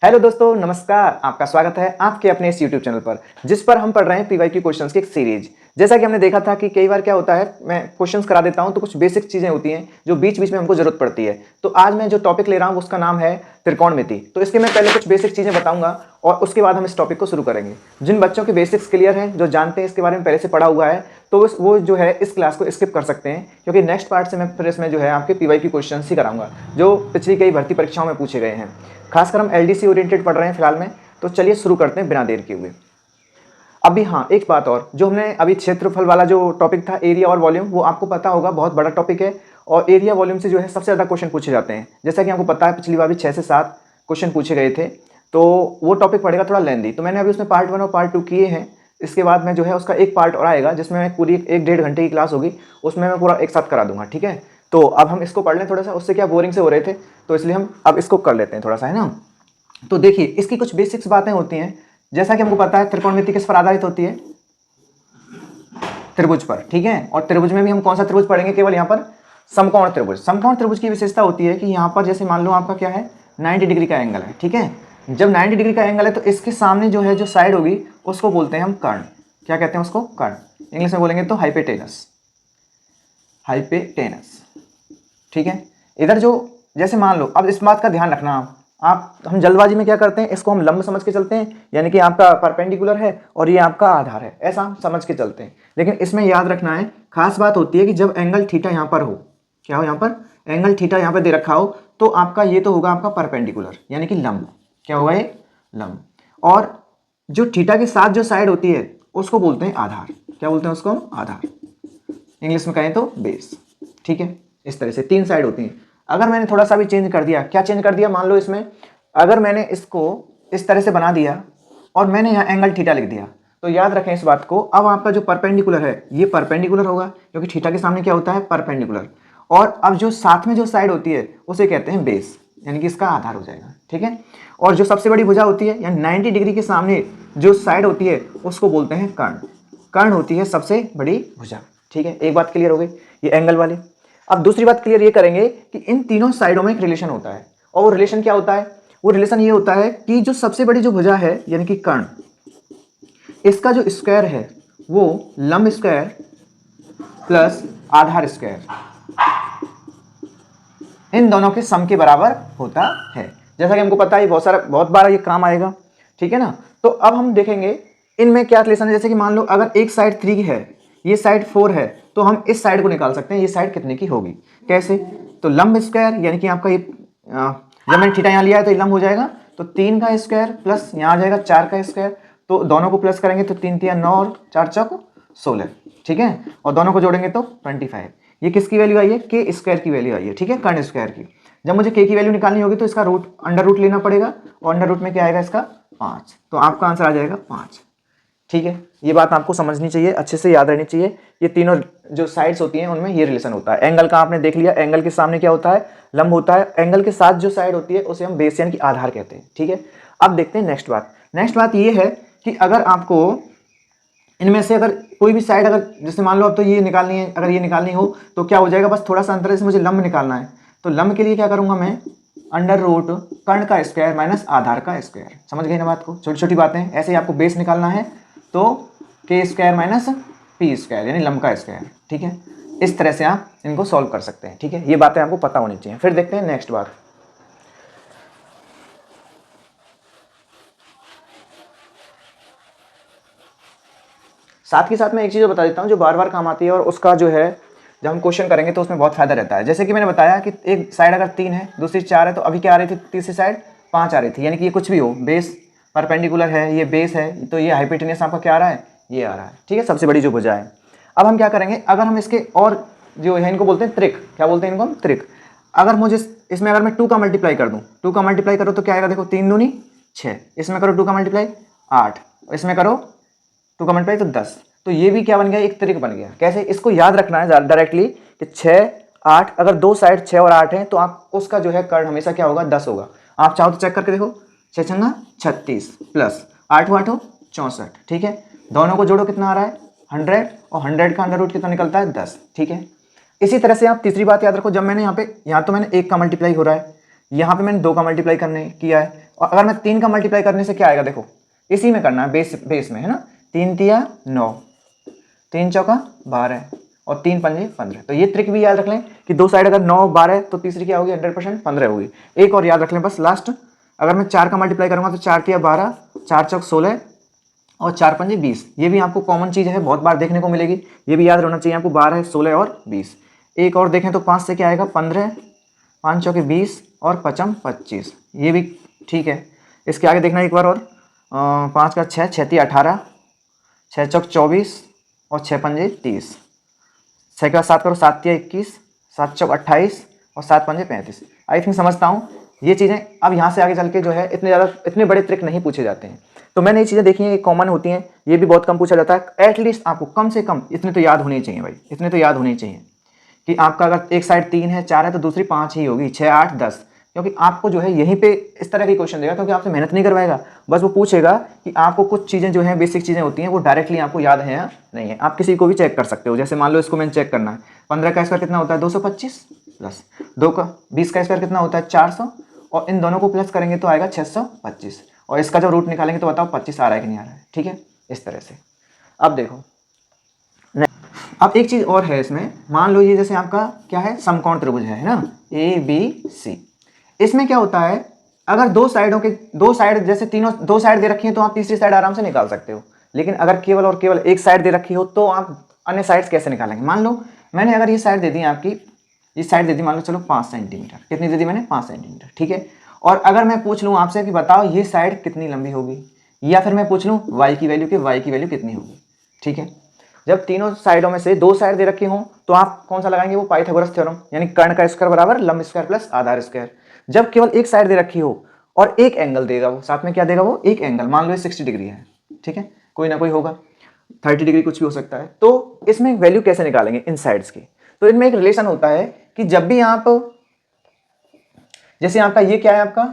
Hello दोस्तों, नमस्कार। आपका स्वागत है आपके अपने इस यूट्यूब चैनल पर, जिस पर हम पढ़ रहे हैं पीवाईक्यू क्वेश्चंस की एक सीरीज। जैसा कि हमने देखा था कि कई बार क्या होता है, मैं क्वेश्चंस करा देता हूं तो कुछ बेसिक चीजें होती हैं जो बीच बीच में हमको जरूरत पड़ती है। तो आज मैं जो टॉपिक ले रहा हूं उसका नाम है त्रिकोणमिति। तो इसके मैं पहले कुछ बेसिक चीजें बताऊंगा और उसके बाद हम इस टॉपिक को शुरू करेंगे। जिन बच्चों के बेसिक्स क्लियर हैं, जो जानते हैं इसके बारे में पहले से पढ़ा हुआ है, तो वो जो है इस क्लास को स्किप कर सकते हैं, क्योंकि नेक्स्ट पार्ट से मैं फिर इसमें जो है आपके पीवाईक्यू क्वेश्चंस ही कराऊंगा जो पिछली कई भर्ती परीक्षाओं में पूछे गए हैं। खासकर हम एलडीसी ओरिएंटेड पढ़ रहे हैं फिलहाल में। तो चलिए शुरू करते हैं बिना देर किए हुए। अभी हाँ, एक बात और, जो हमने अभी क्षेत्रफल वाला जो टॉपिक था, एरिया और वॉल्यूम, वो आपको पता होगा बहुत बड़ा टॉपिक है और एरिया वॉल्यूम से जो है सबसे ज़्यादा क्वेश्चन पूछे जाते हैं। जैसा कि आपको पता है पिछली बार भी 6 से 7 क्वेश्चन पूछे गए थे। तो वो टॉपिक पड़ेगा थोड़ा लेंदी, तो मैंने अभी उसमें पार्ट 1 और पार्ट 2 किए हैं। इसके बाद में जो है उसका एक पार्ट और आएगा जिसमें मैं पूरी 1-1.5 घंटे की क्लास होगी, उसमें मैं पूरा एक साथ करा दूंगा। ठीक है, तो अब हम इसको पढ़ लें थोड़ा सा। उससे क्या बोरिंग से हो रहे थे, तो इसलिए हम अब इसको कर लेते हैं थोड़ा सा, है ना। तो देखिए, इसकी कुछ बेसिक्स बातें होती हैं। जैसा कि हमको पता है त्रिकोणमिति किस पर आधारित होती है, त्रिभुज पर। ठीक है, और त्रिभुज में भी हम कौन सा त्रिभुज पढ़ेंगे, केवल यहाँ पर समकोण त्रिभुज। समकोण त्रिभुज की विशेषता होती है कि यहाँ पर जैसे मान लो आपका क्या है, 90 डिग्री का एंगल है। ठीक है, जब 90 डिग्री का एंगल है तो इसके सामने जो है जो साइड होगी उसको बोलते हैं हम कर्ण। क्या कहते हैं उसको? कर्ण। इंग्लिश में बोलेंगे तो हाइपोटेनस। हाइपोटेनस। ठीक है, इधर जो जैसे मान लो, अब इस बात का ध्यान रखना आप हम जल्दबाजी में क्या करते हैं, इसको हम लंब समझ के चलते हैं, यानी कि आपका परपेंडिकुलर है और ये आपका आधार है, ऐसा हम समझ के चलते हैं। लेकिन इसमें याद रखना है, खास बात होती है कि जब एंगल थीटा यहाँ पर हो, क्या हो, यहाँ पर एंगल थीटा यहाँ पर दे रखा हो, तो आपका ये तो होगा आपका परपेंडिकुलर, यानी कि लंब। क्या होगा ये? लंब। और जो थीटा के साथ जो साइड होती है उसको बोलते हैं आधार। क्या बोलते हैं उसको? आधार। इंग्लिश में कहें तो बेस। ठीक है, इस तरह से 3 साइड होती हैं। अगर मैंने थोड़ा सा भी चेंज कर दिया, क्या चेंज कर दिया, मान लो इसमें अगर मैंने इसको इस तरह से बना दिया और मैंने यहाँ एंगल थीटा लिख दिया, तो याद रखें इस बात को, अब आपका जो परपेंडिकुलर है ये परपेंडिकुलर होगा, क्योंकि थीटा के सामने क्या होता है? परपेंडिकुलर। और अब जो साथ में जो साइड होती है उसे कहते हैं बेस, यानी कि इसका आधार हो जाएगा। ठीक है, और जो सबसे बड़ी भुजा होती है, यानी 90 डिग्री के सामने जो साइड होती है उसको बोलते हैं कर्ण। कर्ण होती है सबसे बड़ी भुजा। ठीक है, एक बात क्लियर हो गई, ये एंगल वाली। अब दूसरी बात क्लियर ये करेंगे कि इन तीनों साइडों में एक रिलेशन होता है, और वो रिलेशन क्या होता है? वो रिलेशन ये होता है कि जो सबसे बड़ी जो भुजा है यानी कि कर्ण, इसका जो स्क्वायर है वो लंब स्क्वायर प्लस आधार स्क्वायर, इन दोनों के सम के बराबर होता है। जैसा कि हमको पता है बहुत बार ये काम आएगा। ठीक है ना, तो अब हम देखेंगे इनमें क्या रिलेशन है। जैसे कि मान लो अगर एक साइड 3 है, ये साइड 4 है, तो हम इस साइड को निकाल सकते हैं, ये साइड कितने की होगी, कैसे? तो लंब स्क्वायर, यानी कि आपका ये जब मैंने थीटा यहाँ लिया है तो ये लंब हो जाएगा, तो 3 का स्क्वायर प्लस यहाँ आ जाएगा 4 का स्क्वायर, तो दोनों को प्लस करेंगे तो 3 3 9 और 4 चौक 16। ठीक है, और दोनों को जोड़ेंगे तो 25। ये किसकी वैल्यू आई है? के स्क्वायर की वैल्यू आई है। ठीक है, कर्ण स्क्वायर की। जब मुझे के की वैल्यू निकालनी होगी तो इसका रूट, अंडर रूट लेना पड़ेगा, और अंडर रूट में क्या आएगा इसका? 5। तो आपका आंसर आ जाएगा 5। ठीक है, ये बात आपको समझनी चाहिए, अच्छे से याद रहनी चाहिए। ये तीनों जो साइड्स होती हैं उनमें ये रिलेशन होता है। एंगल का आपने देख लिया, एंगल के सामने क्या होता है? लंब होता है। एंगल के साथ जो साइड होती है उसे हम बेस यानी कि आधार कहते हैं। ठीक है, अब देखते हैं नेक्स्ट बात। नेक्स्ट बात ये है कि अगर आपको इनमें से अगर कोई भी साइड, अगर जैसे मान लो अब तो ये निकालनी है, अगर ये निकालनी हो तो क्या हो जाएगा, बस थोड़ा सा अंतर है, मुझे लंब निकालना है, तो लंब के लिए क्या करूंगा मैं? अंडर रूट कर्ण का स्क्वायर माइनस आधार का स्क्वायर। समझ गए ना बात को? छोटी छोटी बातें। ऐसे ही आपको बेस निकालना है तो के स्क्वायर माइनस पी स्क्वायर, यानी लंब का स्क्वायर। ठीक है, इस तरह से आप इनको सॉल्व कर सकते हैं। ठीक है, ये बातें आपको पता होनी चाहिए। फिर देखते हैं नेक्स्ट बार। साथ ही साथ मैं एक चीज़ बता देता हूँ जो बार बार काम आती है, और उसका जो है जब हम क्वेश्चन करेंगे तो उसमें बहुत फायदा रहता है। जैसे कि मैंने बताया कि एक साइड अगर 3 है, दूसरी 4 है, तो अभी क्या आ रही थी? तीसरी साइड 5 आ रही थी, यानी कि ये कुछ भी हो, बेस परपेंडिकुलर है, ये बेस है, तो ये हाइपोटेनस आपका क्या आ रहा है? ये आ रहा है। ठीक है, सबसे बड़ी जो भुजा है। अब हम क्या करेंगे, अगर हम इसके और जो है इनको बोलते हैं त्रिक। क्या बोलते हैं इनको हम? त्रिक। अगर मुझे इसमें अगर मैं 2 का मल्टीप्लाई कर दूँ, 2 का मल्टीप्लाई करो तो क्या आएगा? देखो, 3 दूनी 6, इसमें करो 2 का मल्टीप्लाई 8, इसमें करो 2 का मल्टीप्लाई तो 10। तो ये भी क्या बन गया? एक त्रिक बन गया। कैसे? इसको याद रखना है डायरेक्टली कि 6 8, अगर दो साइड 6 और 8 हैं तो आप उसका जो है कर्ण हमेशा क्या होगा? 10 होगा। आप चाहो तो चेक करके देखो, 6 छंगा 36 प्लस 8 8 64। ठीक है, दोनों को जोड़ो, कितना आ रहा है? 100, और 100 का अंडर रूट कितना निकलता है? 10। ठीक है, इसी तरह से आप तीसरी बात याद रखो, जब मैंने यहाँ तो मैंने 1 का मल्टीप्लाई हो रहा है, यहाँ पे मैंने 2 का मल्टीप्लाई करने किया है, और अगर मैं 3 का मल्टीप्लाई करने से क्या आएगा, देखो इसी में करना है, बेस में है ना, 3 तिया 9, 3 चौका 12 और 3 पंजे 15। तो ये ट्रिक भी याद रख लें कि दो साइड अगर 9 12 तो तीसरी क्या होगी 100% 15 होगी। एक और याद रख लें बस लास्ट, अगर मैं 4 का मल्टीप्लाई करूंगा तो 4 तिया 12, 4 चौक 16 और 4 पंजे 20। ये भी आपको कॉमन चीज़ है, बहुत बार देखने को मिलेगी, ये भी याद रहना चाहिए आपको, 12 16 और 20। एक और देखें तो 5 से क्या आएगा 15, 5 चौके 20 और 5 25, ये भी ठीक है। इसके आगे देखना एक बार और, 5 का 6, 6 तिया 18, 6 चौक 24 और 6 पंजे 30, 6 का 7 करो, 7 तिया 21, 7 चौक 28 और 7 पंजे 35। आई थिंक समझता हूँ ये चीज़ें। अब यहाँ से आगे चल के जो है इतने बड़े ट्रिक नहीं पूछे जाते हैं। तो मैंने ये चीज़ें देखी हैं, ये कॉमन होती हैं, ये भी बहुत कम पूछा जाता है। एटलीस्ट आपको कम से कम इतने तो याद होने चाहिए भाई, इतने तो याद होने चाहिए कि आपका अगर एक साइड 3 है 4 है तो दूसरी 5 ही होगी, 6 8 10। क्योंकि आपको जो है यहीं पे इस तरह के क्वेश्चन देगा, क्योंकि आपसे मेहनत नहीं करवाएगा, बस वो पूछेगा कि आपको कुछ चीज़ें जो हैं बेसिक चीज़ें होती हैं वो डायरेक्टली आपको याद है या नहीं है। आप किसी को भी चेक कर सकते हो, जैसे मान लो इसको मैंने चेक करना है, 15 का स्क्वायर कितना होता है 225 प्लस 2 का 20 का स्क्वायर कितना होता है 400, और इन दोनों को प्लस करेंगे तो आएगा 625, और इसका जब रूट निकालेंगे तो बताओ 25 आ रहा है कि नहीं आ रहा है। ठीक है, इस तरह से। अब देखो अब एक चीज़ और है इसमें, मान लो ये जैसे आपका क्या है समकोण त्रिभुज है ना, ABC। इसमें क्या होता है, अगर दो साइड जैसे तीनों दो साइड दे रखी है तो आप तीसरी साइड आराम से निकाल सकते हो, लेकिन अगर केवल और केवल एक साइड दे रखी हो तो आप अन्य साइड्स कैसे निकालेंगे। मान लो मैंने अगर ये साइड दे दी आपकी, ये साइड दे दी मान लो चलो 5 सेंटीमीटर, कितनी दे दी मैंने 5 सेंटीमीटर, ठीक है। और अगर मैं पूछ लूँ आपसे कि बताओ ये साइड कितनी लंबी होगी, या फिर मैं पूछ लूँ y की वैल्यू कितनी होगी, ठीक है। जब तीनों साइडों में से दो साइड दे रखी हों तो आप कौन सा लगाएंगे, वो पाइथागोरस थ्योरम, यानी कर्ण का स्क्वायर बराबर लंब स्क्वायर प्लस आधार स्क्वायर। जब केवल एक साइड दे रखी हो और एक एंगल देगा, वो साथ में क्या देगा, वो एक एंगल, मान लो ये 60 डिग्री है, ठीक है, कोई ना कोई होगा 30 डिग्री, कुछ भी हो सकता है। तो इसमें वैल्यू कैसे निकालेंगे इन साइड्स की, तो इनमें एक रिलेशन होता है कि जब भी आप, जैसे आपका ये क्या है, आपका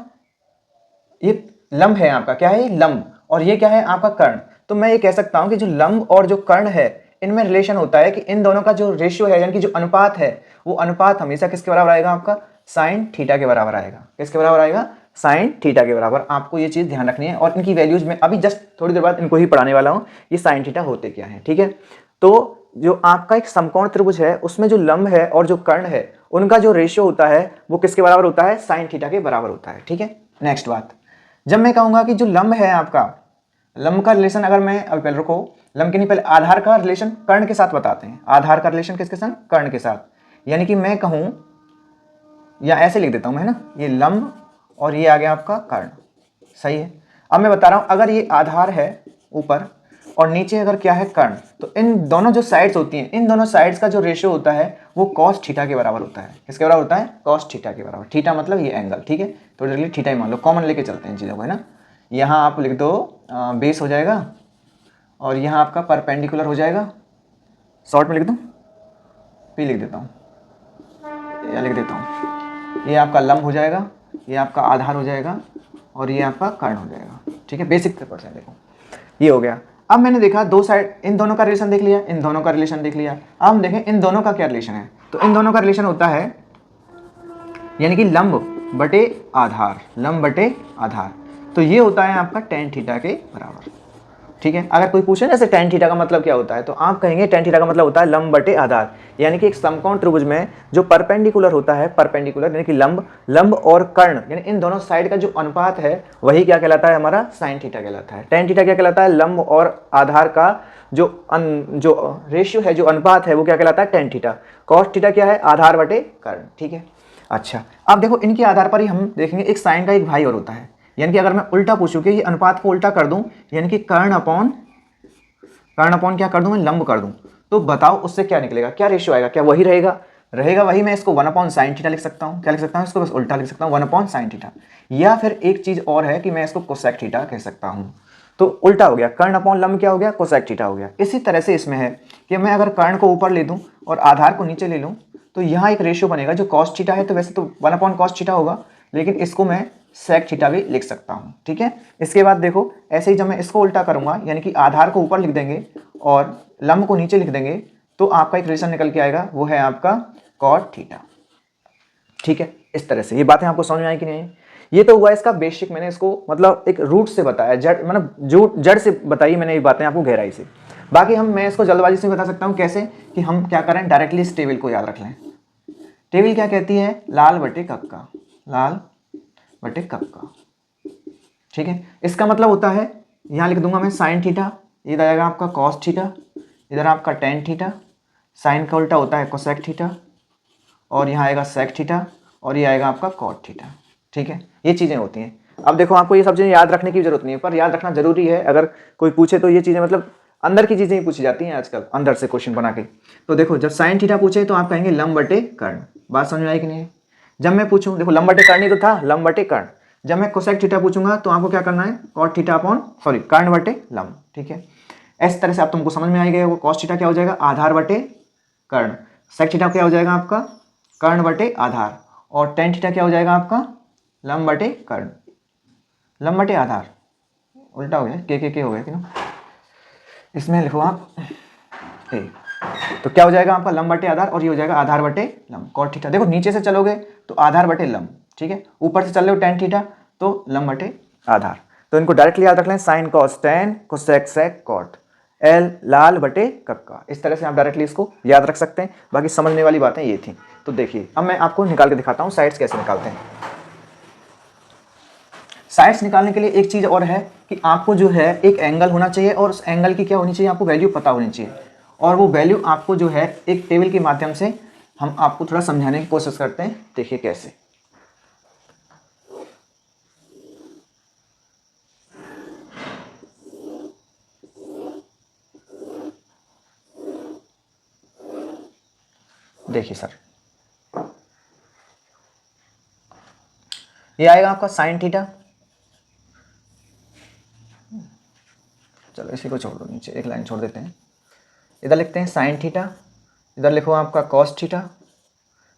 ये लंब है, आपका क्या है लंब, और ये क्या है आपका कर्ण। तो मैं ये कह सकता हूं कि जो लंब और जो कर्ण है इनमें रिलेशन होता है कि इन दोनों का जो रेशियो है, यानी कि जो अनुपात है, वो अनुपात हमेशा किसके बराबर आएगा, आपका साइन थीटा के बराबर आएगा। किसके बराबर आएगा, साइन थीटा के बराबर। आपको ये चीज ध्यान रखनी है, और इनकी वैल्यूज में अभी जस्ट थोड़ी देर बाद इनको ही पढ़ाने वाला हूं, ये साइन थीटा होते क्या है, ठीक है। तो जो आपका एक समकोण त्रिभुज है उसमें जो लंब है और जो कर्ण है उनका जो रेशियो होता है वो किसके बराबर होता है, साइन थीटा के बराबर होता है, ठीक है। नेक्स्ट बात, जब मैं कहूंगा कि जो लंब है आपका, लंब का रिलेशन, अगर मैं अभी पहले रुको, लंब के नहीं पहले आधार का रिलेशन कर्ण के साथ बताते हैं। आधार का रिलेशन किसके साथ, कर्ण के साथ। यानी कि मैं कहूं, या ऐसे लिख देता हूं मैं, है ना, ये लंब और ये आ गया आपका कर्ण, सही है। अब मैं बता रहा हूं, अगर ये आधार है ऊपर और नीचे अगर क्या है कर्ण, तो इन दोनों जो साइड्स होती हैं, इन दोनों साइड्स का जो रेशियो होता है वो कॉस थीटा के बराबर होता है। किसके बराबर होता है, कॉस थीटा के बराबर। थीटा मतलब ये एंगल, ठीक है, तो डायरेक्टली थीटा ही मान लो, कॉमन लेके चलते हैं इन चीज़ों को, है ना। यहाँ आप लिख दो बेस हो जाएगा, और यहाँ आपका परपेंडिकुलर हो जाएगा, शॉर्ट में लिख दूँ, पी लिख देता हूँ या लिख देता हूँ, ये आपका लंब हो जाएगा, ये आपका आधार हो जाएगा, और ये आपका कर्ण हो जाएगा, ठीक है। बेसिक पेपर से देखो ये हो गया। अब मैंने देखा दो साइड, इन दोनों का रिलेशन देख लिया, इन दोनों का रिलेशन देख लिया। अब हम देखें इन दोनों का क्या रिलेशन है, तो इन दोनों का रिलेशन होता है यानी कि लंब बटे आधार, लंब बटे आधार, तो ये होता है आपका tan थीटा के बराबर, ठीक है। अगर कोई पूछे ना ऐसे tan थीटा का मतलब क्या होता है, तो आप कहेंगे tan थीटा का मतलब होता है लंब बटे आधार। यानी कि एक समकोण त्रिभुज में जो परपेंडिकुलर होता है, परपेंडिकुलर यानी कि लंब और कर्ण, यानी इन दोनों साइड का जो अनुपात है वही क्या कहलाता है, हमारा साइन थीटा कहलाता है। tan थीटा क्या कहलाता है, लंब और आधार का जो रेशियो है, जो अनुपात है, वो क्या कहलाता है tan थीटा। cos थीटा क्या है, आधार बटे कर्ण, ठीक है। अच्छा, अब देखो इनके आधार पर ही हम देखेंगे एक साइन का एक भाई और होता है। यानी कि अगर मैं उल्टा पूछूं कि ये अनुपात को उल्टा कर दूं, यानी कि कर्ण अपॉन क्या कर दूं, मैं लंब कर दूं, तो बताओ उससे क्या निकलेगा, क्या रेशियो आएगा, क्या वही रहेगा वही। मैं इसको 1 साइन थीटा लिख सकता हूं, क्या लिख सकता हूं, इसको बस उल्टा लिख सकता हूं 1 साइन थीटा। या फिर एक चीज और है कि मैं इसको कोसेक थीटा कह सकता हूं, तो उल्टा हो गया, कर्ण अपॉन लंब क्या हो गया, कोसेक थीटा हो गया। इसी तरह से इसमें है कि मैं अगर कर्ण को ऊपर ले दूं और आधार को नीचे ले लूं, तो यहाँ एक रेशियो बनेगा जो कॉस थीटा है, तो वैसे तो 1 कॉस थीटा होगा, लेकिन इसको मैं सेक थीटा भी लिख सकता हूँ, ठीक है। इसके बाद देखो ऐसे ही जब मैं इसको उल्टा करूंगा, यानी कि आधार को ऊपर लिख देंगे और लंब को नीचे लिख देंगे, तो आपका एक रिलेशन निकल के आएगा, वो है आपका कॉट थीटा, ठीक है। इस तरह से ये बातें आपको समझ में आई कि नहीं? ये तो हुआ इसका बेसिक, मैंने इसको मतलब एक रूट से बताया, जड़ मतलब जो जड़ से बताई मैंने ये बातें आपको गहराई से। बाकी मैं इसको जल्दबाजी से बता सकता हूँ कैसे, कि हम क्या करें, डायरेक्टली इस टेबल को याद रख लें। टेबल क्या कहती है, लाल बटे कक्का, लाल बटे कक्का, ठीक है। इसका मतलब होता है, यहाँ लिख दूंगा मैं साइन थीटा, इधर आएगा आपका कॉस थीटा, इधर आपका टेन थीटा, साइन का उल्टा होता है कोसेक थीटा, और यहाँ आएगा सेक थीटा, और ये आएगा आपका कॉट थीटा, ठीक है। ये चीज़ें होती हैं। अब देखो आपको ये सब चीज़ें याद रखने की जरूरत नहीं है, पर याद रखना जरूरी है। अगर कोई पूछे तो ये चीज़ें मतलब अंदर की चीज़ें ही पूछी जाती हैं आजकल, अंदर से क्वेश्चन बना के। तो देखो जब साइन थीटा पूछे तो आप कहेंगे लंब बटे कर्ण, बात समझ में आई कि नहीं? जब मैं पूछूं, देखो लंब बटे कर्ण ही तो था, लंब बटे कर्ण। जब मैं कोसेक थीटा पूछूंगा तो आपको क्या करना है, कॉट थीटा अपॉन सॉरी कर्ण बटे लंब, ठीक है। इस तरह से आप तुमको समझ में आ गया। वो कॉस थीटा क्या हो जाएगा, आधार बटे कर्ण, सेक थीटा क्या हो जाएगा आपका, कर्ण बटे आधार, और टेन थीटा क्या हो जाएगा आपका, लंब बटे कर्ण, लंब बटे आधार, उल्टा हो गया, के हो गया क्यों, इसमें लिखो आप ए। तो क्या हो जाएगा आपका, लंब बटे आधार, और ये हो जाएगा आधार बटे लंब, कॉट थीटा। देखो नीचे से चलोगे तो आधार बटे लंब, ठीक है। ऊपर से चल रहे हो टेन थीटा तो लंब बटे आधार। तो इनको डायरेक्टली याद रख लें, sine cos tan cosec sec cot, एल लाल बटे कक्का। इस तरह से आप डायरेक्टली इसको याद रख सकते हैं। बाकी समझने वाली बातें ये थी। तो देखिए अब मैं आपको निकाल के दिखाता हूँ साइड्स कैसे निकालते हैं। साइड्स निकालने के लिए एक चीज़ और है कि आपको जो है एक एंगल होना चाहिए, और उस एंगल की क्या होनी चाहिए, आपको वैल्यू पता होनी चाहिए। और वो वैल्यू आपको जो है एक टेबल के माध्यम से हम आपको थोड़ा समझाने की कोशिश करते हैं। देखिए कैसे। देखिए सर, ये आएगा आपका साइन थीटा, चलो इसी को छोड़ दो, नीचे एक लाइन छोड़ देते हैं। इधर लिखते हैं साइन थीटा, इधर लिखो आपका कॉस थीटा,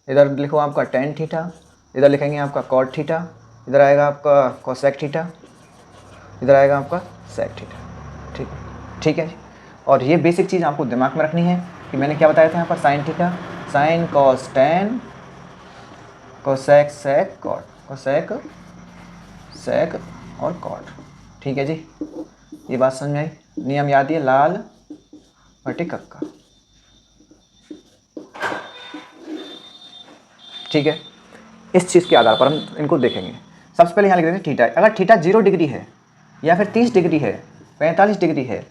इधर लिखो आपका टेन थीटा, इधर लिखेंगे आपका कॉट थीटा, इधर आएगा आपका कोसेक थीटा, इधर आएगा आपका सेक थीटा, ठीक है, ठीक है। और ये बेसिक चीज़ आपको दिमाग में रखनी है कि मैंने क्या बताया था यहाँ पर, sine theta, sine cos tan cosec sec cot, cosec sec और कॉट, ठीक है जी। ये बात समझ में आई। नियम याद है, लाल बटे कक्का, ठीक है। इस चीज़ के आधार पर हम इनको देखेंगे। सबसे पहले यहाँ लिख देंगे थीटा। अगर थीटा 0 डिग्री है, या फिर 30 डिग्री है, 45 डिग्री है,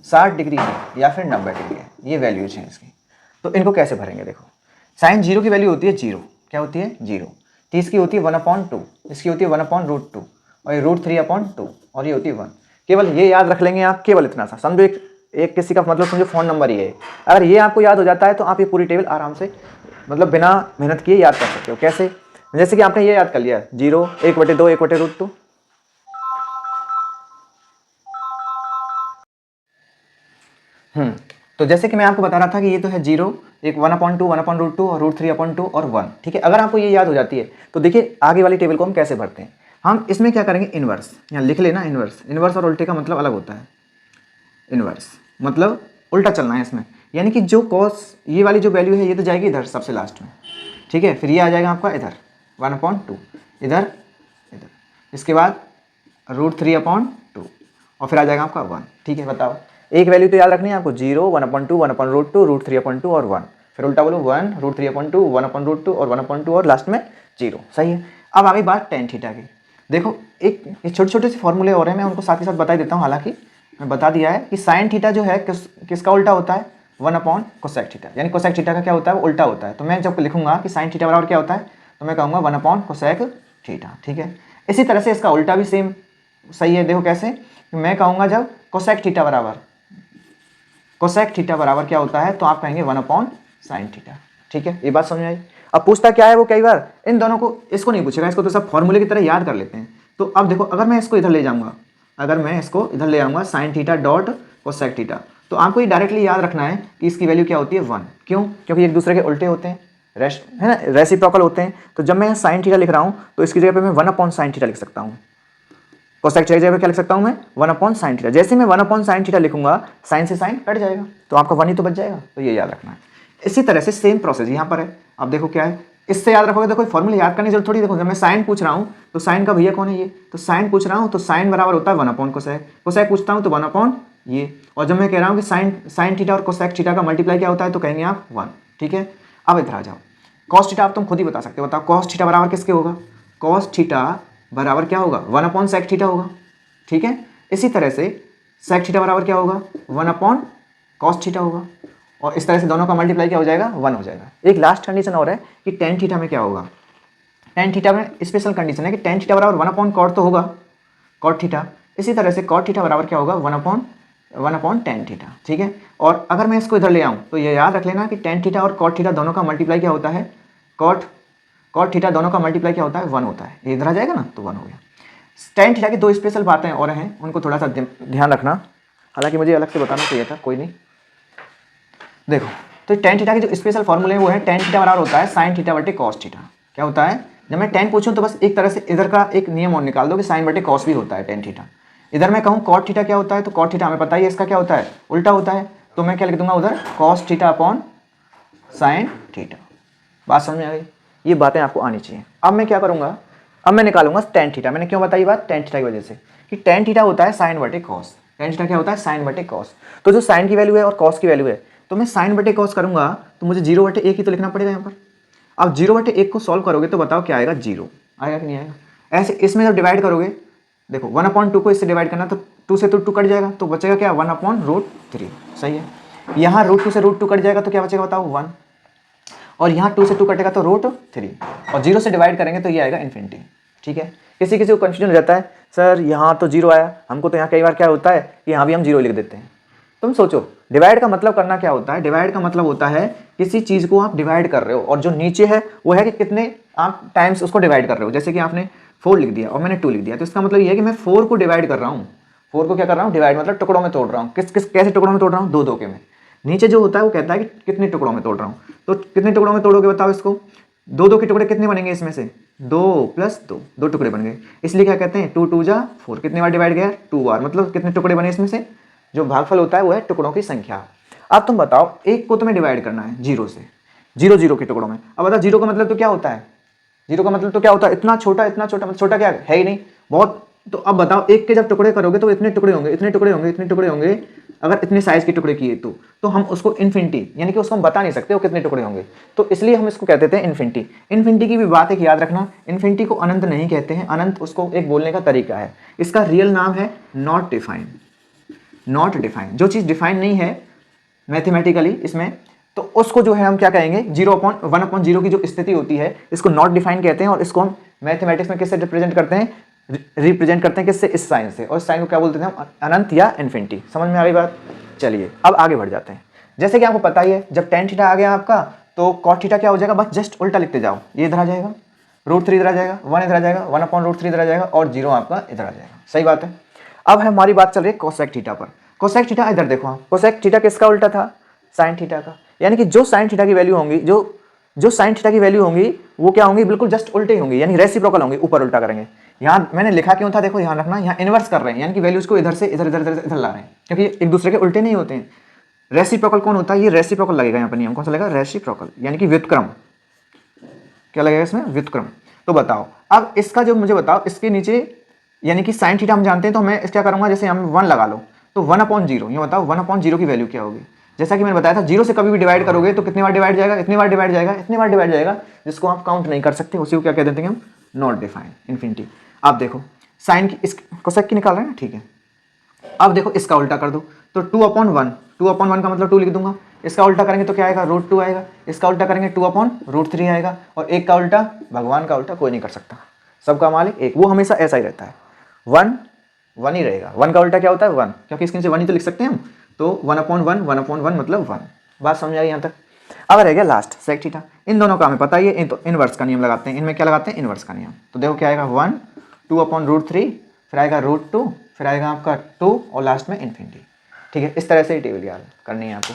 60 डिग्री है, या फिर 90 डिग्री है, ये वैल्यूज हैं इसकी। तो इनको कैसे भरेंगे, देखो साइन 0 की वैल्यू होती है 0, क्या होती है 0। 30 की होती है 1/2, इसकी होती है 1/√2, और ये √3/2, और ये होती है 1। केवल ये याद रख लेंगे आप, केवल इतना सा समझो। एक किसी का मतलब समझो फ़ोन नंबर ही है। अगर ये आपको याद हो जाता है तो आप ये पूरी टेबल आराम से मतलब बिना मेहनत किए याद कर सकते हो। कैसे, जैसे कि आपने ये याद कर लिया 0 1/2 1/√2, तो जैसे कि मैं आपको बता रहा था कि ये तो है 0, एक 1/2 1/√2 और √3/2 और 1, ठीक है। अगर आपको ये याद हो जाती है तो देखिए आगे वाली टेबल को हम कैसे भरते हैं। हम इसमें क्या करेंगे, इन्वर्स, यहाँ लिख लेना इन्वर्स। इन्वर्स और उल्टे का मतलब अलग होता है। इन्वर्स मतलब उल्टा चलना है इसमें, यानी कि जो कॉस ये वाली जो वैल्यू है ये तो जाएगी इधर सबसे लास्ट में, ठीक है। फिर ये आ जाएगा आपका इधर 1/2, इधर इधर, इसके बाद √3/2, और फिर आ जाएगा आपका 1, ठीक है। बताओ, एक वैल्यू तो याद रखनी है आपको, 0 1/2 1/√2 √3/2 और 1, फिर उल्टा बोलो 1 √3/2 1/√2 और 1/2 और लास्ट में 0, सही है। अब आ गई बात टेन थीटा की। देखो एक छोटे छोटे से फॉर्मूले और हैं, मैं उनको साथ ही साथ बता देता हूँ। हालांकि मैं बता दिया है कि साइन थीटा जो है किसका उल्टा होता है, 1/कोसेक थीटा, यानी कोसेक थीटा का क्या होता है, वो उल्टा होता है। तो मैं जब लिखूंगा कि साइन थीटा बराबर क्या होता है, तो मैं कहूँगा 1/कोसेक थीटा, ठीक है। इसी तरह से इसका उल्टा भी सेम सही है। देखो कैसे, मैं कहूँगा जब कोसेक थीटा बराबर क्या होता है, तो आप कहेंगे 1/साइन थीटा, ठीक है। ये बात समझ में आई। अब पूछता क्या है वो, कई बार इन दोनों को, इसको नहीं पूछेगा, इसको तो सब फॉर्मूले की तरह याद कर लेते हैं। तो अब देखो, अगर मैं इसको इधर ले जाऊंगा, sine theta dot cosec theta, तो आपको ये डायरेक्टली याद रखना है कि इसकी वैल्यू क्या होती है 1। क्यों? क्योंकि एक दूसरे के उल्टे होते हैं, है ना, रेसिप्रोकल होते हैं। तो जब मैं साइन थीटा लिख रहा हूँ तो इसकी जगह पे मैं 1/साइन थीटा लिख सकता हूँ। कोसेक थीटा की जगह पे क्या लिख सकता हूँ मैं, 1/साइन थीटा। जैसे मैं 1/साइन थीटा लिखूंगा, साइन से साइन कट जाएगा, तो आपका 1 ही तो बच जाएगा। तो ये याद रखना है। इसी तरह से सेम प्रोसेस यहाँ पर है। अब देखो क्या है, इससे याद रखोगे तो कोई फॉर्मूला याद करने की जरूरत थोड़ी। देखो जब मैं साइन पूछ रहा हूँ तो साइन का भैया कौन है ये, तो साइन पूछ रहा हूँ तो साइन बराबर होता है 1 अपॉन कोसेक, कोसेक पूछता हूँ तो 1 अपॉन ये, और जब मैं कह रहा हूँ कि साइन थीटा और कोसेक थीटा का मल्टीप्लाई क्या होता है तो कहेंगे आप 1। ठीक है, अब इधर आ जाओ, कॉस थीटा आप तुम खुद ही बता सकते हो, बताओ कॉस थीटा बराबर किसके होगा, कॉस थीटा बराबर क्या होगा 1 अपॉन सेक थीटा होगा। ठीक है, इसी तरह से सेक थीटा बराबर क्या होगा 1 अपॉन कॉस थीटा होगा, और इस तरह से दोनों का मल्टीप्लाई क्या हो जाएगा 1 हो जाएगा। एक लास्ट कंडीशन और है कि टेन थीटा में क्या होगा, टेन थीटा में स्पेशल कंडीशन है कि टेन थीटा बराबर 1 अपॉन कॉट तो होगा, कॉट थीटा, इसी तरह से कॉट थीटा बराबर क्या होगा 1 अपॉन टेन थीटा। ठीक है, और अगर मैं इसको इधर ले आऊँ तो ये याद रख लेना कि टेन थीटा और कॉट थीटा दोनों का मल्टीप्लाई क्या होता है, कॉट थीटा दोनों का मल्टीप्लाई क्या होता है 1 होता है, ये इधर आ जाएगा ना तो 1 हो गया। टेन थीटा की दो स्पेशल बातें और हैं, उनको थोड़ा सा ध्यान रखना, हालांकि मुझे अलग से बताना चाहिए था, कोई नहीं। देखो तो टेन थीटा की जो स्पेशल फॉर्मूले हैं वो है टेन थीटा बराबर होता है साइन थीटा बटे कॉस थीटा। क्या होता है, जब मैं टेन पूछूं तो बस एक तरह से इधर का एक नियम और निकाल दो कि साइन बटे कॉस भी होता है टेन थीटा। इधर मैं कहूँ कॉट थीटा क्या होता है तो कॉट थीटा हमें पता ही है इसका क्या होता है उल्टा होता है, तो मैं क्या लिख दूंगा उधर cos theta upon sine theta. बात समझ में आ गई, ये बातें आपको आनी चाहिए। अब मैं क्या करूँगा, अब मैं निकालूंगा टेन थीटा। मैंने क्यों बताई बात टेन थीटा की वजह से कि टेन थीटा होता है साइन बटे कॉस, टेन थीटा क्या होता है साइन बटे कॉस। तो जो साइन की वैल्यू है और कॉस की वैल्यू है तो मैं साइन बटे कॉस करूंगा तो मुझे 0/1 ही तो लिखना पड़ेगा यहाँ पर। अब 0/1 को सॉल्व करोगे तो बताओ क्या आएगा, 0 आएगा कि नहीं आएगा। ऐसे इसमें जब डिवाइड करोगे, देखो 1/2 को इससे डिवाइड करना तो 2 से तो 2 कट जाएगा तो बचेगा क्या 1/√3। सही है, यहाँ √2 से √2 कट जाएगा तो क्या बचेगा बताओ 1, और यहाँ 2 से 2 कटेगा तो √3, और 0 से डिवाइड करेंगे तो ये आएगा इन्फिनिटी। ठीक है, किसी किसी को कन्फ्यूजन हो जाता है सर यहाँ तो 0 आया, हमको तो यहाँ कई बार क्या होता है कि यहाँ भी हम 0 लिख देते हैं। तुम सोचो डिवाइड का मतलब करना क्या होता है, डिवाइड का मतलब होता है किसी चीज़ को आप डिवाइड कर रहे हो और जो नीचे है वो है कि कितने आप टाइम्स उसको डिवाइड कर रहे हो। जैसे कि आपने 4 लिख दिया और मैंने 2 लिख दिया तो इसका मतलब ये है कि मैं 4 को डिवाइड कर रहा हूँ, 4 को क्या कर रहा हूँ डिवाइड, मतलब टुकड़ों में तोड़ रहा हूँ। कैसे टुकड़ों में तोड़ रहा हूँ, 2 2 के में। नीचे जो होता है वो कहता है कि कितने टुकड़ों में तोड़ रहा हूँ, तो कितने टुकड़ों में तोड़ोगे बताओ इसको, 2 2 के टुकड़े कितने बनेंगे इसमें से 2 + 2, 2 टुकड़े बन गए, इसलिए क्या कहते हैं 2 2 जा 4, कितने बार डिवाइड गया 2 बार, मतलब कितने टुकड़े बने इसमें से, जो भागफल होता है वो है टुकड़ों की संख्या। अब तुम बताओ एक को तुम्हें डिवाइड करना है 0 से, 0 0 के टुकड़ों में। अब बताओ 0 का मतलब तो क्या होता है, 0 का मतलब तो क्या होता है इतना छोटा मतलब छोटा क्या है ही नहीं बहुत। तो अब बताओ एक के जब टुकड़े करोगे तो इतने टुकड़े होंगे, इतने टुकड़े होंगे, इतने टुकड़े होंगे, अगर इतने साइज के टुकड़े किए तो हम उसको इन्फिनिटी, यानी कि उसको हम बता नहीं सकते वो कितने टुकड़े होंगे, तो इसलिए हम इसको कहते थे इन्फिनिटी। इन्फिनिटी की भी बात एक याद रखना, इन्फिनिटी को अनंत नहीं कहते हैं, अनंत उसको एक बोलने का तरीका है, इसका रियल नाम है नॉट डिफाइन। नॉट डिफाइन, जो चीज़ डिफाइन नहीं है मैथमेटिकली इसमें, तो उसको जो है हम क्या कहेंगे 1/0 की जो स्थिति होती है इसको नॉट डिफाइन कहते हैं, और इसको हम मैथमेटिक्स में किससे रिप्रेजेंट करते हैं, रिप्रेजेंट करते हैं किससे, इस साइन से, और इस साइन को क्या बोलते हैं हम अनंत या इन्फिनिटी। समझ में आ गई बात, चलिए अब आगे बढ़ जाते हैं। जैसे कि आपको पता ही है जब टेन थीटा आ गया आपका तो कॉट थीटा क्या हो जाएगा, बस जस्ट उल्टा लिखते जाओ, ये इधर आ जाएगा, √3 इधर आ जाएगा, 1 इधर आ जाएगा, 1/√3 इधर आ जाएगा, और 0 आपका इधर आ जाएगा। सही बात है। अब हमारी बात चल रही है कोसेक थीटा पर। कोसेक थीटा इधर देखो, कोसेक थीटा किसका उल्टा था, साइन थीटा का, यानी कि जो साइन थीटा की वैल्यू होंगी, जो साइन थीटा की वैल्यू होंगी वो क्या होंगी, बिल्कुल जस्ट उल्टे ही होंगी, यानी रेसिप्रोकल होंगी, ऊपर उल्टा करेंगे। यहाँ मैंने लिखा क्यों था, देखो ध्यान रखना, यहाँ इन्वर्स कर रहे हैं, यानी कि वैल्यूज को इधर से इधर इधर इधर इधर ला रहे हैं, क्योंकि एक दूसरे के उल्टे नहीं होते हैं। रेसिप्रोकल कौन होता है, ये रेसिप्रोकल लगेगा यहाँ पर नियम, कौन सा लगेगा रेसिप्रोकल, यानी कि व्युत्क्रम। क्या लगेगा इसमें, व्युत्क्रम। तो बताओ अब इसका जो मुझे बताओ इसके नीचे, यानी कि साइन थीटा हम जानते हैं, तो मैं क्या करूंगा, जैसे हम 1 लगा लो तो 1/0, ये बताओ 1/0 की वैल्यू क्या होगी। जैसा कि मैंने बताया था 0 से कभी भी डिवाइड करोगे तो कितनी बार डिवाइड जाएगा, इतनी बार डिवाइड जाएगा, इतनी बार डिवाइड जाएगा, जिसको आप काउंट नहीं कर सकते, उसी को क्या कह देते हैं हम नॉट डिफाइन, इन्फिनिटी। आप देखो साइन की इस कोसेक की निकाल रहे हैं ना, ठीक है। अब देखो इसका उल्टा कर दो तो 2/1, 2/1 का मतलब 2 लिख दूंगा, इसका उल्टा करेंगे तो क्या आएगा √2 आएगा, इसका उल्टा करेंगे 2/√3 आएगा, और एक का उल्टा भगवान का उल्टा कोई नहीं कर सकता, सबका मालिक एक, वो हमेशा ऐसा ही रहता है, 1 ही रहेगा। 1 का उल्टा क्या होता है 1, क्योंकि इसके नीचे 1 ही तो लिख सकते हैं हम, तो 1/1 मतलब 1। बात समझ आई यहाँ तक। अब रह गया लास्ट सेक थीटा, इन दोनों का हमें पता ही है, तो इनवर्स का नियम लगाते हैं, इनमें क्या लगाते हैं इनवर्स का नियम। तो देखो क्या आएगा 1, 2/√3, फिर आएगा √2, फिर आएगा आपका 2, और लास्ट में इन्फिनिटी। ठीक है, इस तरह से ही टेबल याद करनी है आपको।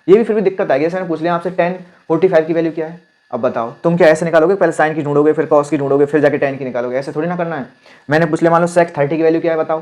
ये भी फिर भी दिक्कत आएगी, जैसे मैंने पूछ लिया आपसे 10/45 की वैल्यू क्या है, अब बताओ तुम क्या ऐसे निकालोगे, पहले साइन की ढूंढोगे, फिर कॉस की ढूंढोगे, फिर जाके 10 की निकालोगे, ऐसे थोड़ी ना करना है। मैंने पूछ लिया मान लो सेक 30 की वैल्यू क्या है बताओ,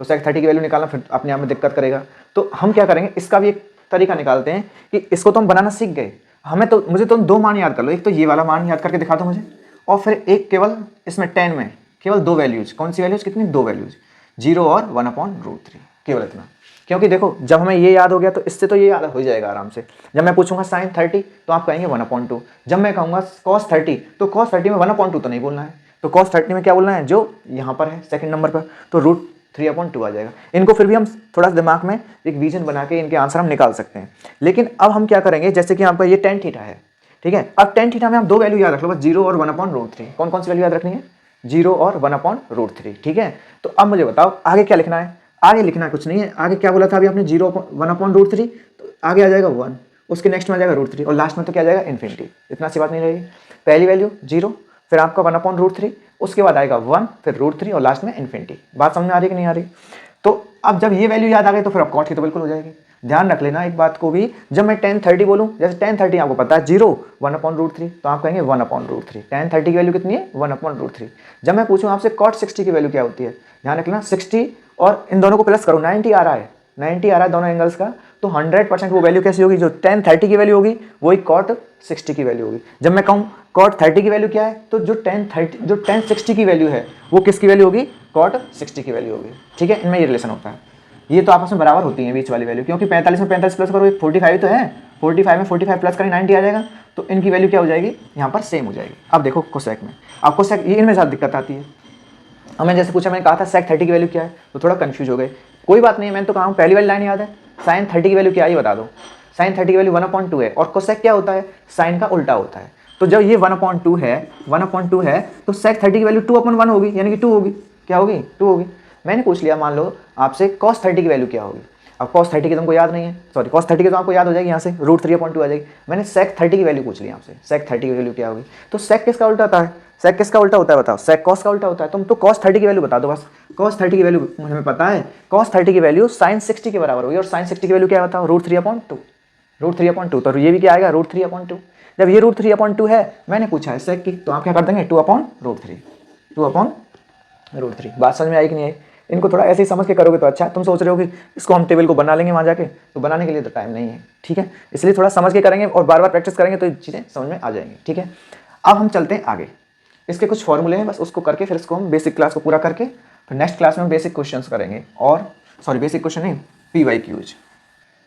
तो सेक 30 की वैल्यू निकालना फिर अपने आप में दिक्कत करेगा। तो हम क्या करेंगे, इसका भी एक तरीका निकालते हैं कि इसको तो हम बनाना सीख गए, हमें तो मुझे तो 2 मान याद कर लो, एक तो ये वाला मान याद करके दिखा दो मुझे, और फिर एक केवल इसमें 10 में केवल 2 वैल्यूज, कौन सी वैल्यूज, कितनी, 2 वैल्यूज, 0 और 1/√3, केवल इतना। क्योंकि देखो जब हमें ये याद हो गया तो इससे तो ये याद हो जाएगा आराम से। जब मैं पूछूंगा sin 30 तो आप कहेंगे 1/2, जब मैं कहूँगा cos 30 तो cos 30 में 1/2 तो नहीं बोलना है, तो cos 30 में क्या बोलना है, जो यहाँ पर है सेकंड नंबर पर, तो √3/2 आ जाएगा। इनको फिर भी हम थोड़ा दिमाग में एक विजन बना के इनके आंसर हम निकाल सकते हैं। लेकिन अब हम क्या करेंगे, जैसे कि आपका ये tan थीटा है, ठीक है, अब tan थीटा में आप 2 वैल्यू याद रख लो बस, 0 और 1/√3। कौन कौन सी वैल्यू याद रखनी है, 0 और 1/√3, ठीक है। तो अब मुझे बताओ आगे क्या लिखना है, आगे लिखना कुछ नहीं है, आगे क्या बोला था अभी आपने, 0 1/√3, तो आगे आ जाएगा 1, उसके नेक्स्ट में आ जाएगा √3, और लास्ट में तो क्या आ जाएगा, इन्फिनिटी। इतना सी बात नहीं रहेगी, पहली वैल्यू 0, फिर आपका 1/√3, उसके बाद आएगा 1, फिर √3 और लास्ट में इन्फिनिटी। बात समझ में आ रही कि नहीं आ रही। तो अब जब ये वैल्यू याद आ गई तो फिर अब कॉट की तो बिल्कुल हो जाएगी। ध्यान रख लेना एक बात को भी, जब मैं tan 30 बोलूँ, जैसे tan 30 आपको पता है 0 1/√3, तो आप कहेंगे 1/√3। tan 30 की वैल्यू कितनी है, 1/√3। जब मैं पूछूँ आपसे cot 60 की वैल्यू क्या होती है, ध्यान रखना 60 और इन दोनों को प्लस करो, 90 आ रहा है, 90 आ रहा है दोनों एंगल्स का, तो 100% वो वैल्यू कैसी होगी, जो tan 30 की वैल्यू होगी वही cot 60 की वैल्यू होगी। जब मैं कहूँ cot 30 की वैल्यू क्या है, तो जो tan 60 की वैल्यू है वो किसकी वैल्यू होगी, cot 60 की वैल्यू होगी, ठीक है। इनमें ये रिलेशन होता है, ये तो आपस में बराबर होती है बीच वाली वैल्यू, क्योंकि 45 में 45 प्लस करो 45 तो है, 45 में 45 प्लस करें 90 आ जाएगा, तो इनकी वैल्यू क्या हो जाएगी, यहाँ पर सेम हो जाएगी। अब देखो कोसेक में, अब कोसेक ये इनमें ज़्यादा दिक्कत आती है। हमें जैसे पूछा, मैंने कहा था sec 30 की वैल्यू क्या है, तो थोड़ा कंफ्यूज हो गए। कोई बात नहीं, मैंने तो कहा हूँ पहली वाली लाइन याद है, sin 30 की वैल्यू क्या है ये बता दो। sin 30 की वैल्यू 1/2 है, और कोसेक क्या होता है, साइन का उल्टा होता है। तो जब ये 1/2 है तो sec 30 की वैल्यू 2/1 होगी, यानी कि 2 होगी, क्या होगी, 2 होगी। मैंने पूछ लिया मान लो आपसे cos 30 की वैल्यू क्या होगी, अब cos 30 की तुमको याद नहीं है, सॉरी cos 30 की तो आपको याद हो जाएगी, यहाँ से √3/2 आ जाएगी। मैंने sec 30 की वैल्यू पूछ ली आपसे, sec 30 की वैल्यू क्या होगी, तो sec किसका उल्टा होता है, sec किसका उल्टा होता है बताओ, sec cos का उल्टा होता है। तुम तो cos 30 की वैल्यू बता दो बस, cos 30 की वैल्यू हमें पता है, cos 30 की वैल्यू sin 60 के बराबर होगी, और sin 60 की वैल्यू क्या बताओ, √3/2, तो ये भी क्या आएगा, √3/2। जब ये √3/2 है, मैंने पूछा है sec की, तो आप क्या कर देंगे, 2/√3। बात समझ में आई कि नहीं आई। इनको थोड़ा ऐसे ही समझ के करोगे तो अच्छा है। तुम सोच रहे हो कि इसको हम टेबल को बना लेंगे वहाँ जाके, तो बनाने के लिए तो टाइम नहीं है, ठीक है। इसलिए थोड़ा समझ के करेंगे और बार बार प्रैक्टिस करेंगे तो ये चीज़ें समझ में आ जाएंगी, ठीक है। अब हम चलते हैं आगे, इसके कुछ फॉर्मूले हैं, बस उसको करके फिर इसको हम बेसिक क्लास को पूरा करके फिर नेक्स्ट क्लास में बेसिक क्वेश्चंस करेंगे, और सॉरी बेसिक क्वेश्चन नहीं, PYQs।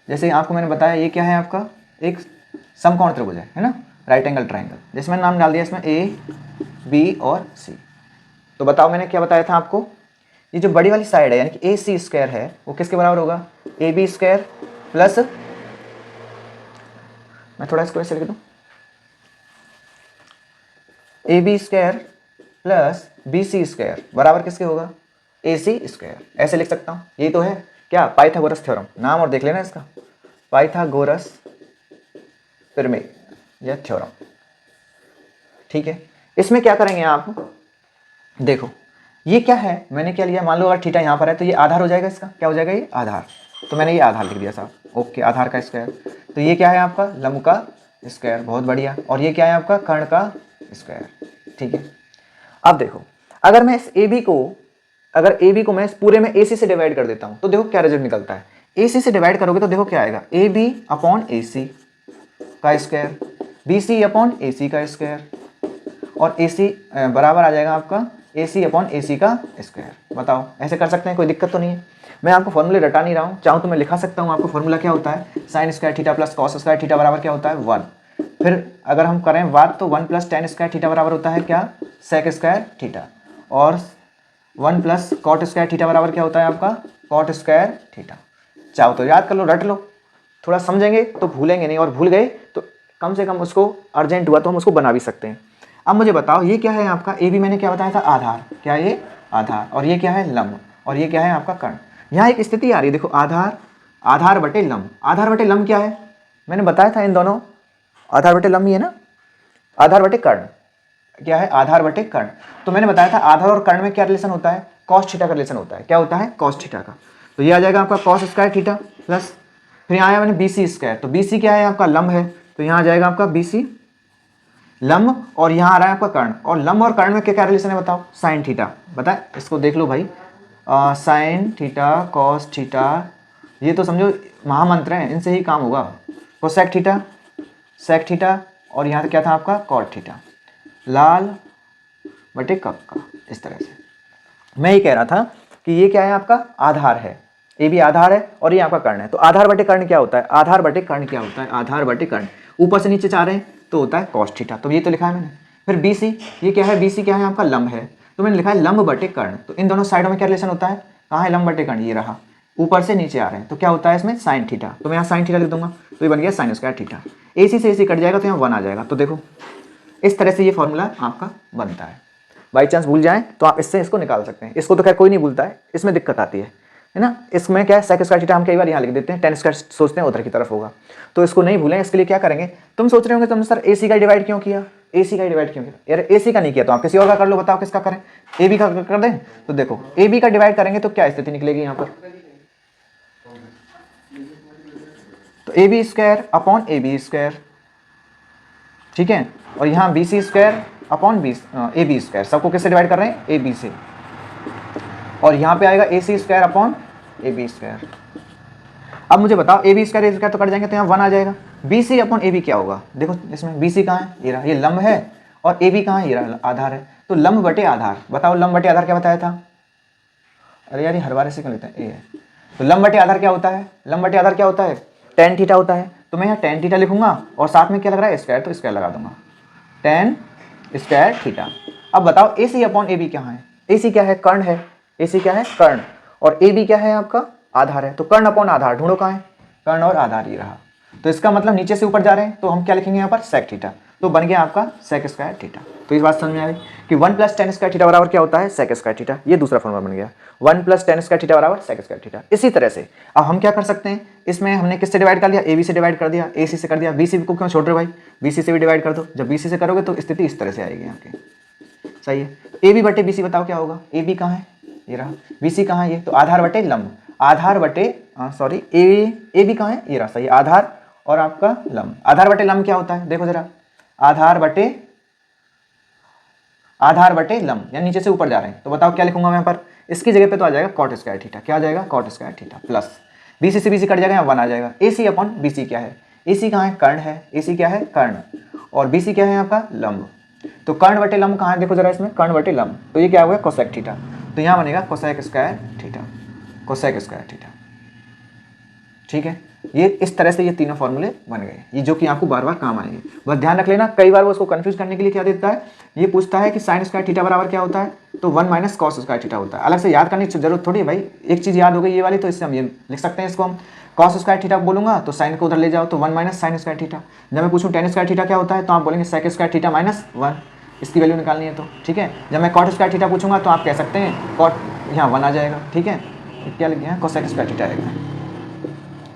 जैसे आपको मैंने बताया ये क्या है, आपका एक समकोण त्रिभुज है ना, राइट एंगल ट्राइंगल, जैसे मैंने नाम डाल दिया इसमें A, B और C। तो बताओ मैंने क्या बताया था आपको, ये जो बड़ी वाली साइड है यानी कि AC² है वो किसके बराबर होगा, AB² प्लस, मैं थोड़ा इसको ऐसे लिख दूं, AB² प्लस BC² बराबर किसके होगा, AC²। ऐसे लिख सकता हूँ, ये तो है क्या, पाइथागोरस थ्योरम। नाम और देख लेना इसका, पाइथागोरस प्रमेय या थ्योरम, ठीक है। इसमें क्या करेंगे आप, देखो ये क्या है, मैंने क्या लिया, मान लो अगर थीटा यहाँ पर है तो ये आधार हो जाएगा, इसका क्या हो जाएगा, ये आधार। तो मैंने ये आधार लिख दिया साहब, ओके, आधार का स्क्वायर। तो ये क्या है आपका, लंब का स्क्वायर, बहुत बढ़िया। और ये क्या है आपका, कर्ण का स्क्वायर, ठीक है। अब देखो अगर मैं इस AB को मैं इस पूरे में AC से डिवाइड कर देता हूँ तो देखो क्या रिजल्ट निकलता है। AC से डिवाइड करोगे तो देखो क्या आएगा, AB/AC का स्क्वायर, BC/AC का स्क्वायर, और AC बराबर आ जाएगा आपका AC/AC का स्क्वायर। बताओ ऐसे कर सकते हैं, कोई दिक्कत तो नहीं है। मैं आपको फॉर्मूले रटा नहीं रहा हूँ, चाहूँ तो मैं लिखा सकता हूँ आपको। फॉर्मूला क्या होता है, sin² theta plus cos² theta बराबर क्या होता है, 1। फिर अगर हम करें बात तो 1 प्लस tan² थीटा बराबर होता है क्या, sec² थीटा, और 1 प्लस cot² थीटा बराबर क्या होता है आपका, cot² थीटा। चाहो तो याद कर लो, रट लो, थोड़ा समझेंगे तो भूलेंगे नहीं, और भूल गए तो कम से कम उसको अर्जेंट हुआ तो हम उसको बना भी सकते हैं। अब मुझे बताओ ये क्या है आपका, AB मैंने क्या बताया था, आधार, क्या ये आधार, और ये क्या है लंब, और ये क्या है आपका कर्ण। यहाँ एक स्थिति आ रही है, देखो आधार बटे लंब। आधार बटे लंब क्या है, मैंने बताया था इन दोनों, आधार बटे लंब ही है ना, आधार बटे कर्ण क्या है, आधार बटे कर्ण। तो मैंने बताया था आधार और कर्ण में क्या रिलेशन होता है, cos थीटा का रिलेशन होता है। क्या होता है, cos थीटा का। तो ये आ जाएगा आपका cos² थीटा प्लस, फिर यहाँ आया मैंने BC², तो BC क्या है आपका, लंब है, तो यहाँ आ जाएगा आपका BC लंब, और यहाँ आ रहा है आपका कर्ण। और लंब और कर्ण में क्या क्या रिलेशन है बताओ, sin थीटा। बताए इसको देख लो भाई, sin थीटा cos थीटा, ये तो समझो महामंत्र हैं, इनसे ही काम होगा। कोसेक थीटा सेक थीटा और यहाँ क्या था आपका कॉट थीटा, लाल बटे कप का, इस तरह से। मैं ये कह रहा था कि ये क्या है आपका आधार है, ये भी आधार है और ये आपका कर्ण है। तो आधार बटे कर्ण क्या होता है, आधार बटे कर्ण क्या होता है, आधार बटे कर्ण, ऊपर से नीचे चाह रहे हैं तो होता है कॉस थीटा, तो ये तो लिखा है मैंने। फिर BC, ये क्या है, BC क्या है आपका लंब है, तो मैंने लिखा है लंब बटे कर्ण। तो इन दोनों साइडों में क्या रिलेशन होता है, कहाँ है लंब बटे कर्ण, ये रहा, ऊपर से नीचे आ रहे हैं तो क्या होता है इसमें साइन थीटा, तो मैं यहाँ साइन थीटा लिख दूंगा, तो ये बन गया साइन स्क्वायर थीटा। AC से AC कट जाएगा तो यहाँ 1 आ जाएगा। तो देखो इस तरह से ये फॉर्मूला आपका बनता है। बाई चांस भूल जाएं तो आप इससे इसको निकाल सकते हैं, इसको तो खैर कोई नहीं भूलता है, इसमें दिक्कत आती है ना। इसमें क्या है सेक स्क्वायर थीटा हम कई बार यहाँ लिख देते हैं, टेन स्क्वायर सोचते हैं उधर की तरफ होगा, तो इसको नहीं भूलें। इसके लिए क्या करेंगे, तुम सोच रहे होंगे तुमने सर AC का डिवाइड क्यों किया, AC का डिवाइड क्यों किया, यार AC का नहीं किया तो आप किसी और का कर लो, बताओ किसका करें, AB का कर दें। तो देखो AB का डिवाइड करेंगे तो क्या स्थिति निकलेगी यहाँ पर, तो AB square upon AB square, ठीक है, और यहाँ BC square upon AB square, सबको किससे डिवाइड कर रहे हैं, AB से, और यहाँ पे आएगा AC square upon AB square. अब मुझे बताओ AB स्क्वायर तो कट जाएंगे तो यहाँ 1 आ जाएगा, BC अपॉन AB क्या होगा, देखो इसमें BC कहाँ है, ये रहा, ये लंब है, और AB कहाँ है, ये रहा आधार है, तो लंब बटे आधार, बताओ लंब बटे आधार क्या बताया था, अरे यार ये हर बार ऐसे क्यों लेते हैं, ये तो लंब बटे आधार क्या होता है, लंब बटे आधार क्या होता है, टेन थीटा होता है, तो मैं यहाँ टेन थीटा लिखूंगा और साथ में क्या लग रहा है स्क्वायर, तो स्क्वायर लगा दूंगा, टेन स्क्वायर थीटा। अब बताओ AC अपॉन AB क्या है, AC क्या है, कर्ण है, AC क्या है कर्ण, और AB क्या है आपका आधार है, तो कर्ण अपॉन आधार ढूंढो कहाँ है, कर्ण और आधार ये रहा, तो इसका मतलब नीचे से ऊपर जा रहे हैं तो हम क्या लिखेंगे यहाँ पर सेक थीटा, तो बन गया आपका सेक स्क्वायर थीटा। तो इस बात समझ में आ गई कि 1 + tan स्क्वायर थीटा बराबर क्या होता है, सेक स्क्वायर थीटा, ये दूसरा फॉर्मूला बन गया, 1 + tan स्क्वायर थीटा बराबर सेक स्क्वायर थीटा। इसी तरह से अब हम क्या कर सकते हैं, इसमें हमने किससे डिवाइड कर दिया, AB से डिवाइड कर दिया, AC से कर दिया, BC को क्यों छोड़ रहे भाई, BC से भी डिवाइड कर दो, जब BC से करोगे तो स्थिति इस तरह से आएगी यहाँ की, सही है। AB बटे BC बताओ क्या होगा, AB कहाँ है, ये रहा, BC कहाँ है, ये तो आधार बटे लंब, आधार बटे सॉरी AB कहाँ है, ये रहा, सही, आधार और आपका लंब, आधार बटे लंब क्या होता है, देखो जरा, आधार बटे लंब, यानी नीचे से ऊपर जा रहे हैं, तो बताओ क्या लिखूंगा मैं यहाँ पर, इसकी जगह पे तो आ जाएगा कॉट स्क्वायर थीटा, क्या आ जाएगा cot square theta, plus BC से BC कट जाएगा, यहाँ 1 आ जाएगा, AC अपॉन BC क्या है, AC कहाँ है, कर्ण है, AC क्या है कर्ण, और BC क्या है आपका लंब, तो कर्ण बटे लंब कहाँ है, देखो जरा इसमें कर्ण बटे लंब, तो ये क्या होगा कोसेक थीटा, तो यहाँ बनेगा cosec square theta, cosec square theta, ठीक है। ये इस तरह से ये तीनों फॉर्मूले बन गए, ये जो कि आपको बार बार काम आएंगे, बस ध्यान रख लेना। कई बार वो उसको कंफ्यूज करने के लिए क्या देता है, ये पूछता है कि साइन स्क्वायर थीटा बराबर क्या होता है, तो 1 - cos स्क्वायर थीटा होता है, अलग से याद करने की जरूरत थोड़ी है भाई, एक चीज़ याद हो गई ये वाली, तो इससे हम ये लिख सकते हैं, इसको हम cos स्क्वायर थीटा बोलूंगा तो साइन को उधर ले जाओ, तो 1 - sin स्क्वायर थीटा। जब मैं पूछूँ tan स्क्वायर थीटा क्या होता है, तो आप बोलेंगे sec स्क्वायर थीटा -1, इसकी वैल्यू निकालनी है तो, ठीक है। जब मैं cot स्क्वायर थीटा पूछूंगा तो आप कह सकते हैं cot, यहाँ 1 आ जाएगा, ठीक है, क्या लिख गया cosec स्क्वायर थीटा आएगा,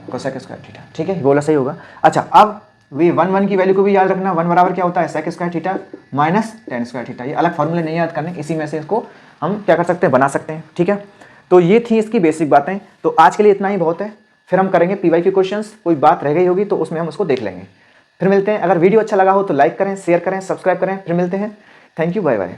कोसेक स्क्वायर थीटा, ठीक है, बोला सही होगा। अच्छा अब वे 1 की वैल्यू को भी याद रखना, 1 बराबर क्या होता है, sec square theta minus tan square theta, ये अलग फॉर्मूले नहीं याद करने, इसी में से इसको हम क्या कर सकते हैं, बना सकते हैं, ठीक है। तो ये थी इसकी बेसिक बातें, तो आज के लिए इतना ही बहुत है, फिर हम करेंगे PY के क्वेश्चंस, कोई बात रह गई होगी तो उसमें हम उसको देख लेंगे। फिर मिलते हैं, अगर वीडियो अच्छा लगा हो तो लाइक करें, शेयर करें, सब्सक्राइब करें, फिर मिलते हैं, थैंक यू, बाय बाय।